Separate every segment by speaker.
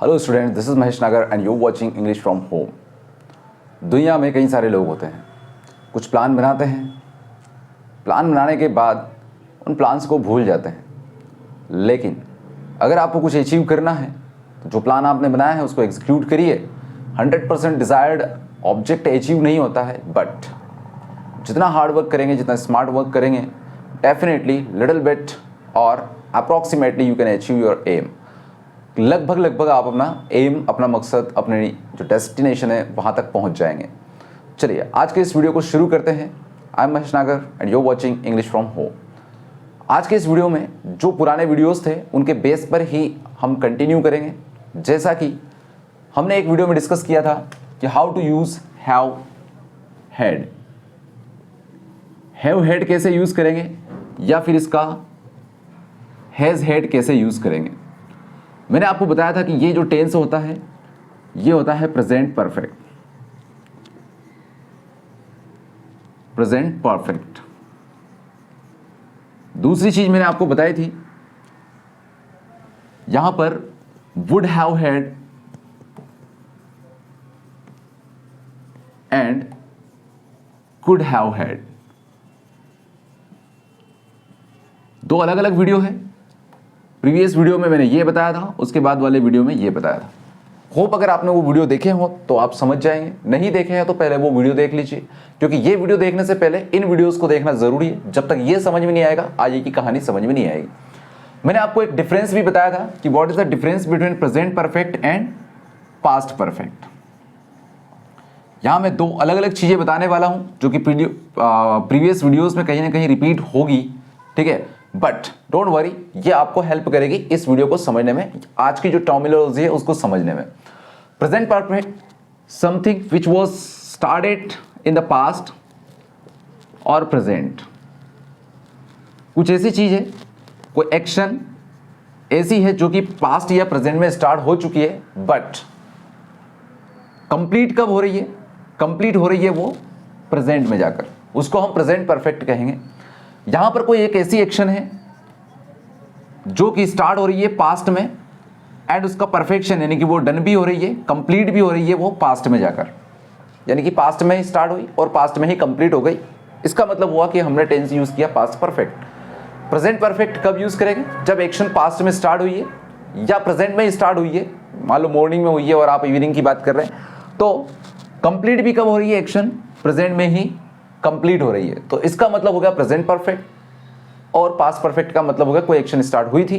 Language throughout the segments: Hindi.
Speaker 1: Hello student, this is Mahesh Nagar and you watching English from home. दुनिया में कई सारे लोग होते हैं, कुछ प्लान बनाते हैं, प्लान बनाने के बाद उन प्लान्स को भूल जाते हैं। लेकिन अगर आपको कुछ अचीव करना है तो जो प्लान आपने बनाया है उसको एग्जीक्यूट करिए। 100% डिज़ायर्ड ऑब्जेक्ट अचीव नहीं होता है, बट जितना हार्ड वर्क करेंगे, जितना स्मार्ट वर्क करेंगे, डेफिनेटली लिटिल बिट और approximately you can achieve your aim. लगभग आप अपना एम, अपना मकसद, अपने जो डेस्टिनेशन है वहाँ तक पहुँच जाएंगे। चलिए आज के इस वीडियो को शुरू करते हैं। I am Mahesh Nagar and you watching English from home. आज के इस वीडियो में जो पुराने वीडियोस थे उनके बेस पर ही हम कंटिन्यू करेंगे। जैसा कि हमने एक वीडियो में डिस्कस किया था कि how to use have had. Have had कैसे यूज़ करेंगे या फिर इसका हैज़ हेड कैसे यूज़ करेंगे। मैंने आपको बताया था कि ये जो टेंस होता है ये होता है प्रेजेंट परफेक्ट। Present perfect. दूसरी चीज मैंने आपको बताई थी, यहां पर would have had and could have had. दो अलग अलग वीडियो है। प्रीवियस वीडियो में मैंने ये बताया था, उसके बाद वाले वीडियो में ये बताया था। होप अगर आपने वो वीडियो देखे हो तो आप समझ जाएंगे, नहीं देखे हैं तो पहले वो वीडियो देख लीजिए, क्योंकि ये वीडियो देखने से पहले इन वीडियोस को देखना जरूरी है। जब तक ये समझ में नहीं आएगा, आगे की कहानी समझ में नहीं आएगी। मैंने आपको एक डिफरेंस भी बताया था कि what is the difference between present perfect and past perfect. यहां मैं दो अलग अलग चीजें बताने वाला हूं जो कि प्रीवियस वीडियोस में कहीं ना कहीं रिपीट होगी, ठीक है, बट डोंट वरी, ये आपको हेल्प करेगी इस वीडियो को समझने में, आज की जो टर्मिनोलॉजी है उसको समझने में। Present perfect, something which was started in the past और प्रेजेंट। कुछ ऐसी चीज है, कोई एक्शन ऐसी है जो कि पास्ट या प्रेजेंट में स्टार्ट हो चुकी है, बट कंप्लीट कब हो रही है? कंप्लीट हो रही है वो प्रेजेंट में जाकर, उसको हम प्रेजेंट परफेक्ट कहेंगे। यहां पर कोई एक ऐसी एक्शन है जो कि स्टार्ट हो रही है पास्ट में एंड उसका परफेक्शन यानी कि वो डन भी हो रही है, कंप्लीट भी हो रही है वो पास्ट में जाकर, यानी कि पास्ट में ही स्टार्ट हुई और पास्ट में ही कंप्लीट हो गई। इसका मतलब हुआ कि हमने टेंस यूज किया पास्ट परफेक्ट। प्रेजेंट परफेक्ट कब यूज करेंगे? जब एक्शन पास्ट में स्टार्ट हुई है या प्रेजेंट में ही स्टार्ट हुई है। मान लो मॉर्निंग में हुई है और आप इवनिंग की बात कर रहे हैं, तो कंप्लीट भी कब हो रही है? एक्शन प्रेजेंट में ही कंप्लीट हो रही है। तो इसका मतलब हो गया प्रेजेंट परफेक्ट। और पास्ट परफेक्ट का मतलब हो गया कोई एक्शन स्टार्ट हुई थी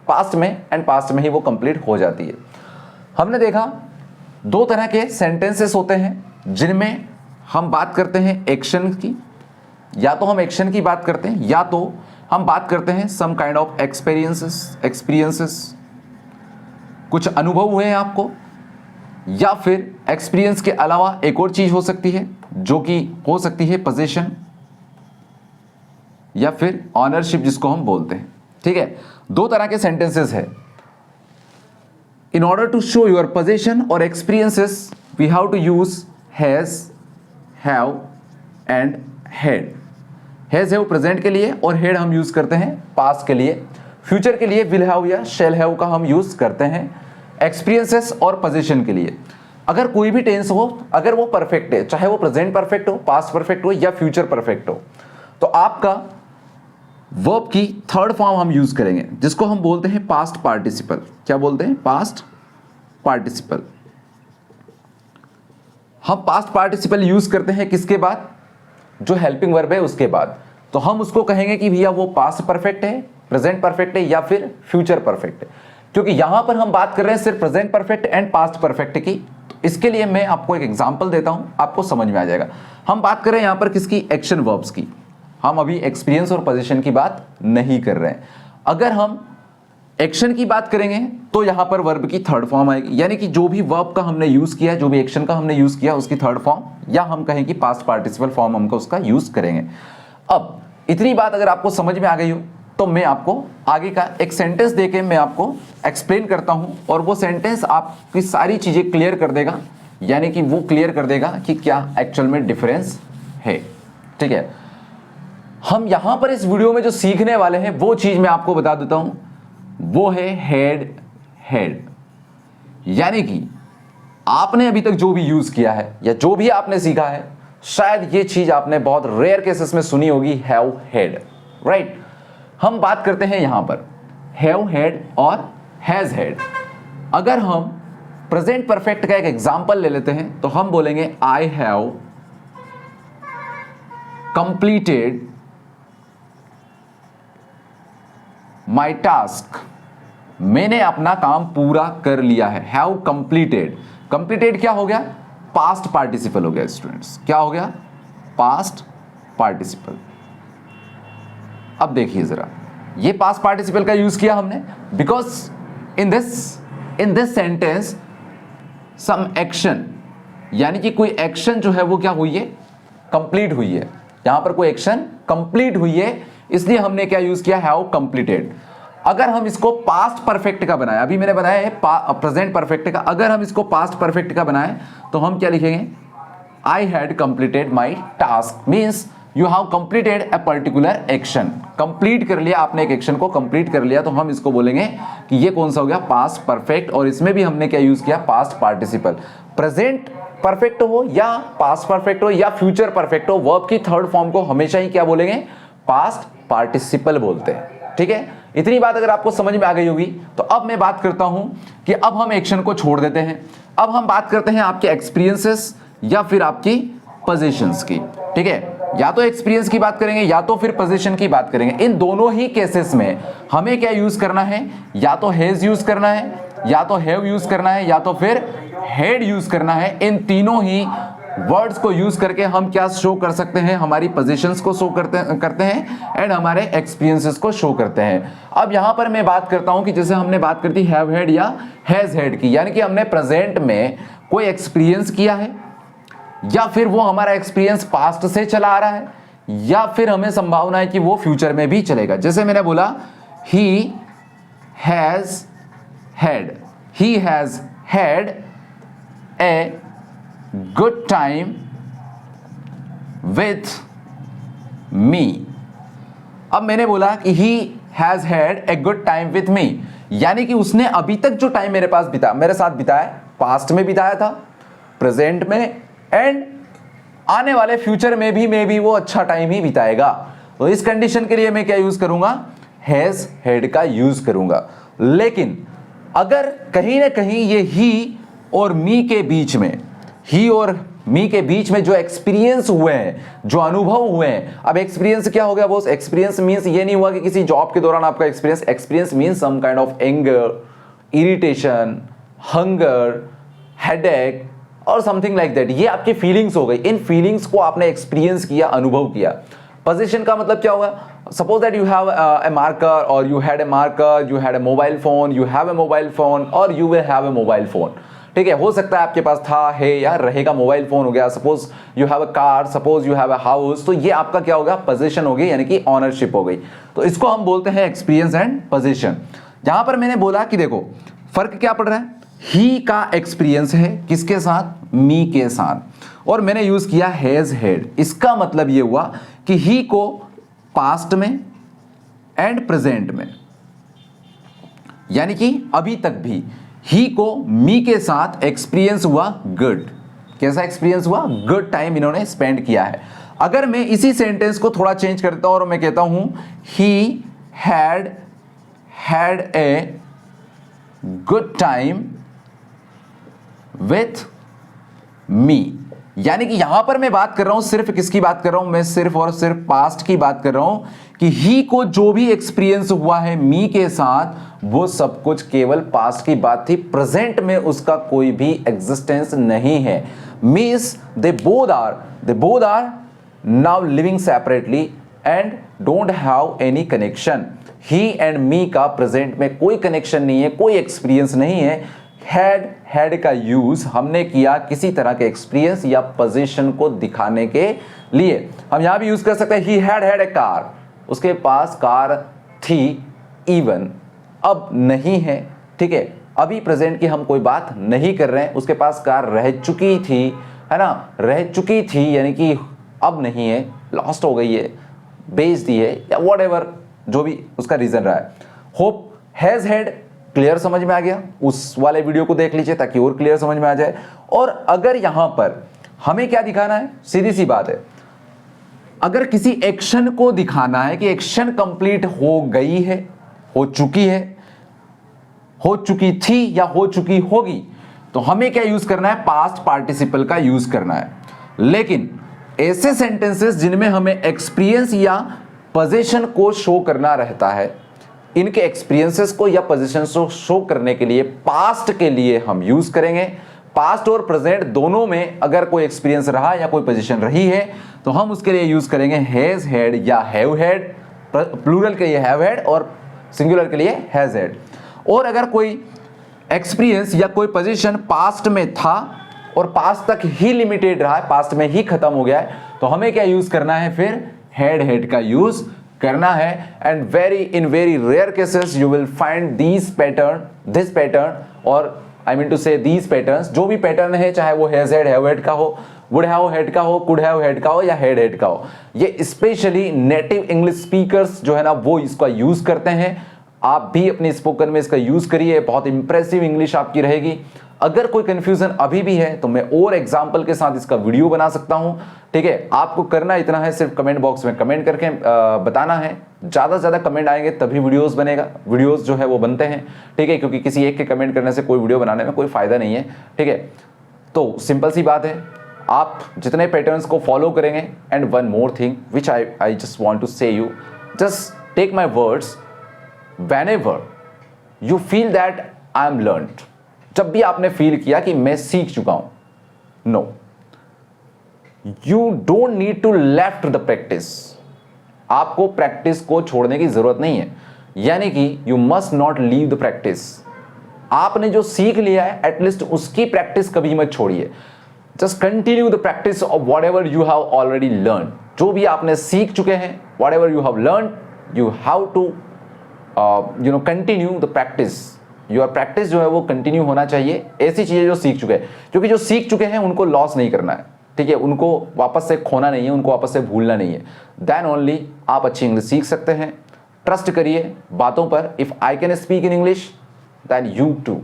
Speaker 1: पास्ट में एंड पास्ट में ही वो कंप्लीट हो जाती है। हमने देखा दो तरह के सेंटेंसेस होते हैं जिनमें हम बात करते हैं एक्शन की, या तो हम एक्शन की बात करते हैं या तो हम बात करते हैं सम काइंड ऑफ एक्सपीरियंसेस। कुछ अनुभव हुए हैं आपको, या फिर एक्सपीरियंस के अलावा एक और चीज हो सकती है जो कि हो सकती है पोजीशन या फिर ऑनरशिप जिसको हम बोलते हैं, ठीक है। दो तरह के सेंटेंसेस है। In order to show your position और experiences we have to use has, have and had. Has have present के लिए और हेड हम यूज करते हैं पास्ट के लिए। फ्यूचर के लिए विल हैव या शैल हैव का हम यूज करते हैं एक्सपीरियंसेस और पोजीशन के लिए। अगर कोई भी टेंस हो, अगर वो परफेक्ट है, चाहे वो प्रेजेंट परफेक्ट हो, पास्ट परफेक्ट हो या फ्यूचर परफेक्ट हो, तो आपका वर्ब की थर्ड फॉर्म हम यूज करेंगे जिसको हम बोलते हैं पास्ट पार्टिसिपल। क्या बोलते हैं? Past participle. हम पास्ट पार्टिसिपल यूज करते हैं किसके बाद? जो हेल्पिंग वर्ब है उसके बाद। तो हम उसको कहेंगे कि भैया वो पास्ट परफेक्ट है, प्रेजेंट परफेक्ट है या फिर फ्यूचर परफेक्ट है, क्योंकि यहां पर हम बात कर रहे हैं सिर्फ present perfect and past perfect की। तो इसके लिए मैं आपको एक एग्जांपल देता हूं, आपको समझ में आ जाएगा। हम बात कर रहे हैं यहां पर किसकी? एक्शन वर्ब्स की। हम अभी एक्सपीरियंस और पोजीशन की बात नहीं कर रहे हैं। अगर हम एक्शन की बात करेंगे तो यहां पर वर्ब की थर्ड फॉर्म आएगी, यानी कि जो भी वर्ब का हमने यूज किया, जो भी एक्शन का हमने यूज किया उसकी थर्ड फॉर्म, या हम कहें कि पास्ट पार्टिसिपल फॉर्म हमको उसका यूज करेंगे। अब इतनी बात अगर आपको समझ में आ गई हो तो मैं आपको आगे का एक सेंटेंस देके मैं आपको एक्सप्लेन करता हूं, और वो सेंटेंस आपकी सारी चीजें क्लियर कर देगा, यानी कि वो क्लियर कर देगा कि क्या एक्चुअल में डिफरेंस है, ठीक है। हम यहां पर इस वीडियो में जो सीखने वाले हैं वो चीज मैं आपको बता देता हूं, वो है हेड हेड। यानी कि आपने अभी तक जो भी यूज किया है या जो भी आपने सीखा है, शायद ये चीज आपने बहुत रेयर केसेस में सुनी होगी, हैव हेड, राइट। हम बात करते हैं यहां पर हैव हेड और हैज हेड। अगर हम प्रेजेंट परफेक्ट का एक एग्जांपल ले लेते हैं तो हम बोलेंगे I have completed my task, मैंने अपना काम पूरा कर लिया है। हैव कंप्लीटेड, कंप्लीटेड क्या हो गया, पास्ट पार्टिसिपल हो गया स्टूडेंट्स, क्या हो गया, पास्ट पार्टिसिपल। अब देखिए जरा, ये पास्ट पार्टिसिपल का यूज किया हमने because in this sentence some action, यानी कि कोई एक्शन जो है वो क्या हुई है, कंप्लीट हुई है। यहां पर कोई एक्शन कंप्लीट हुई है, इसलिए हमने क्या यूज किया, हैव कंप्लीटेड। अगर हम इसको पास्ट परफेक्ट का बनाए, अभी मैंने बनाया है प्रेजेंट परफेक्ट का, अगर हम इसको पास्ट परफेक्ट का बनाए तो हम क्या लिखेंगे, I had completed my task, means you have completed a particular action. Complete कर लिया आपने, एक एक्शन को कंप्लीट कर लिया, तो हम इसको बोलेंगे कि ये कौन सा हो गया, पास्ट परफेक्ट। और इसमें भी हमने क्या यूज किया, पास्ट पार्टिसिपल। प्रेजेंट परफेक्ट हो या पास्ट परफेक्ट हो या फ्यूचर परफेक्ट हो, वर्ब की थर्ड फॉर्म को हमेशा ही क्या बोलेंगे, पास्ट पार्टिसिपल बोलते हैं। ठीक है, इतनी बात अगर आपको समझ में आ गई होगी तो अब मैं बात करता हूं कि अब हम एक्शन को छोड़ देते हैं, अब हम बात करते हैं आपके एक्सपीरियंसेस या फिर आपकी पोजीशंस की। ठीक है, या तो एक्सपीरियंस की बात करेंगे या तो फिर पोजीशन की बात करेंगे। इन दोनों ही केसेस में हमें क्या यूज करना है, या तो हैज यूज करना है, या तो हैव यूज करना है, या तो फिर हैड यूज करना है। इन तीनों ही वर्ड्स को यूज करके हम क्या शो कर सकते हैं, हमारी पोजीशंस को शो करते हैं एंड हमारे एक्सपीरियंसेस को शो करते हैं। अब यहां पर मैं बात करता हूं कि जैसे हमने बात करती हैव हेड या हैज हेड की, यानी कि हमने प्रेजेंट में कोई एक्सपीरियंस किया है या फिर वो हमारा एक्सपीरियंस पास्ट से चला आ रहा है या फिर हमें संभावना है कि वो फ्यूचर में भी चलेगा। जैसे मैंने बोला he has had a good time with me. अब मैंने बोला कि he has had a good time with me, यानी कि उसने अभी तक जो टाइम मेरे साथ बिताया, पास्ट में बिताया था, प्रेजेंट में एंड आने वाले फ्यूचर में भी वो अच्छा टाइम ही बिताएगा। तो इस कंडीशन के लिए मैं क्या यूज करूंगा, हैज हैड का यूज करूंगा। लेकिन अगर कहीं ना कहीं ये ही और मी के बीच में, ही और मी के बीच में जो एक्सपीरियंस हुए हैं, जो अनुभव हुए हैं, अब एक्सपीरियंस क्या हो गया बॉस, एक्सपीरियंस मींस ये नहीं हुआ कि किसी जॉब के दौरान आपका experience means some kind of anger, irritation, hunger, headache और समथिंग लाइक दैट। ये आपकी फीलिंग्स हो गई, इन फीलिंग्स को आपने एक्सपीरियंस किया, अनुभव किया। पोजीशन का मतलब क्या होगा, suppose that you have a marker और you had a marker, you had a mobile phone, you have a mobile phone और you will have a mobile phone. ठीक है, हो सकता है आपके पास था, है या रहेगा, मोबाइल फोन हो गया। Suppose you have a car, suppose you have a house, तो ये आपका क्या होगा, पोजीशन हो गई, यानी कि ऑनरशिप हो गई। तो इसको हम बोलते हैं एक्सपीरियंस एंड पोजीशन। यहां पर मैंने बोला कि देखो फर्क क्या पड़ रहा है, ही का एक्सपीरियंस है किसके साथ, मी के साथ, और मैंने यूज किया हैज हैड। इसका मतलब ये हुआ कि ही को पास्ट में एंड प्रेजेंट में, यानी कि अभी तक भी ही को मी के साथ एक्सपीरियंस हुआ गुड। कैसा एक्सपीरियंस हुआ, गुड टाइम इन्होंने स्पेंड किया है। अगर मैं इसी सेंटेंस को थोड़ा चेंज करता हूं और मैं कहता हूं he had a good time with me, यानी कि यहां पर मैं बात कर रहा हूं, सिर्फ किसकी बात कर रहा हूं, मैं सिर्फ और सिर्फ पास्ट की बात कर रहा हूं कि ही को जो भी एक्सपीरियंस हुआ है मी के साथ, वो सब कुछ केवल पास्ट की बात थी, प्रेजेंट में उसका कोई भी एग्जिस्टेंस नहीं है। Means they both are now living separately and don't have any connection. He and me का प्रेजेंट में कोई कनेक्शन नहीं है, कोई एक्सपीरियंस नहीं है। हैड का यूज हमने किया किसी तरह के एक्सपीरियंस या पोजीशन को दिखाने के लिए। हम यहां भी यूज कर सकते हैं ही हैड ए कार, उसके पास कार थी, इवन अब नहीं है। ठीक है, अभी प्रेजेंट की हम कोई बात नहीं कर रहे हैं, उसके पास कार रह चुकी थी, है ना, रह चुकी थी यानी कि अब नहीं है, लॉस्ट हो गई है, बेच दी है या व्हाटएवर जो भी उसका रीजन रहा है। होप हैज हैड क्लियर समझ में आ गया? उस वाले वीडियो को देख लीजिए ताकि और क्लियर समझ में आ जाए। और अगर यहां पर हमें क्या दिखाना है, सीधी सी बात है, अगर किसी एक्शन को दिखाना है कि एक्शन कंप्लीट हो गई है, हो चुकी है, हो चुकी थी या हो चुकी होगी, तो हमें क्या यूज करना है? पास्ट पार्टिसिपल का यूज करना है। लेकिन ऐसे सेंटेंसेस जिनमें हमें एक्सपीरियंस या पोजीशन को शो करना रहता है, इनके एक्सपीरियंसेस को या पोजीशंस को शो करने के लिए पास्ट के लिए हम यूज करेंगे। पास्ट और प्रेजेंट दोनों में अगर कोई एक्सपीरियंस रहा या कोई पोजीशन रही है तो हम उसके लिए यूज करेंगे हैज हैड या हैव हैड। प्लूरल के लिए हैव हैड और सिंगुलर के लिए हैज हैड। और अगर कोई एक्सपीरियंस या कोई पोजीशन पास्ट में था और पास्ट तक ही लिमिटेड रहा है, पास्ट में ही खत्म हो गया है, तो हमें क्या यूज करना है? फिर हैड हैड का यूज करना है। And in very rare cases you will find this pattern और I mean to say these patterns, जो भी पैटर्न है, चाहे वो हैज हैड, हैव हैड का हो, वुड हैव हैड का हो, कुड हैव हैड का हो या हैड हैड का हो, ये स्पेशली नेटिव इंग्लिश स्पीकर्स जो है ना वो इसका यूज करते हैं। आप भी अपने स्पोकन में इसका यूज करिए, बहुत इंप्रेसिव इंग्लिश आपकी रहेगी। अगर कोई कंफ्यूजन अभी भी है तो मैं और एग्जांपल के साथ इसका वीडियो बना सकता हूं। ठीक है, आपको करना इतना है, सिर्फ कमेंट बॉक्स में कमेंट करके बताना है। ज्यादा से ज्यादा कमेंट आएंगे तभी वीडियोस बनेगा, वीडियोस जो है वो बनते हैं। ठीक है, क्योंकि किसी एक के कमेंट करने से कोई वीडियो बनाने में कोई फायदा नहीं है। ठीक है, तो सिंपल सी बात है, आप जितने पैटर्न्स को फॉलो करेंगे। And one more thing which I just want to say you, just take my words whenever you feel that I am learned, जब भी आपने फील किया कि मैं सीख चुका हूं, no, you don't need to left the practice, आपको प्रैक्टिस को छोड़ने की जरूरत नहीं है। यानी कि you must not leave the practice, आपने जो सीख लिया है एटलीस्ट उसकी प्रैक्टिस कभी मत छोड़िए। Just continue the practice of whatever you have already learn, जो भी आपने सीख चुके हैं, whatever you have learn, you have to continue the practice. Your practice जो है वो कंटिन्यू होना चाहिए, ऐसी चीजें जो सीख चुके हैं, क्योंकि जो सीख चुके हैं उनको लॉस नहीं करना है। ठीक है, उनको वापस से खोना नहीं है, उनको वापस से भूलना नहीं है। देन ओनली आप अच्छी इंग्लिश सीख सकते हैं। ट्रस्ट करिए बातों पर। If I can speak in English then you too,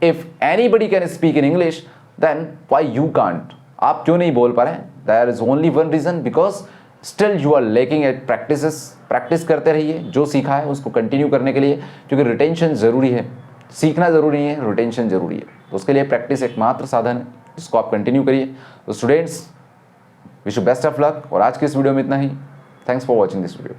Speaker 1: if anybody can speak in English then why you can't, आप क्यों नहीं बोल पा रहे? There is only one reason, because still you are lacking at practices. Practice करते रहिए, जो सीखा है उसको कंटिन्यू करने के लिए, क्योंकि रिटेंशन जरूरी है। सीखना जरूरी नहीं है, रिटेंशन जरूरी है। तो उसके लिए प्रैक्टिस एकमात्र साधन है, जिसको आप कंटिन्यू करिए। तो students, wish you best of luck. और आज के इस वीडियो में इतना ही। Thanks for watching this video.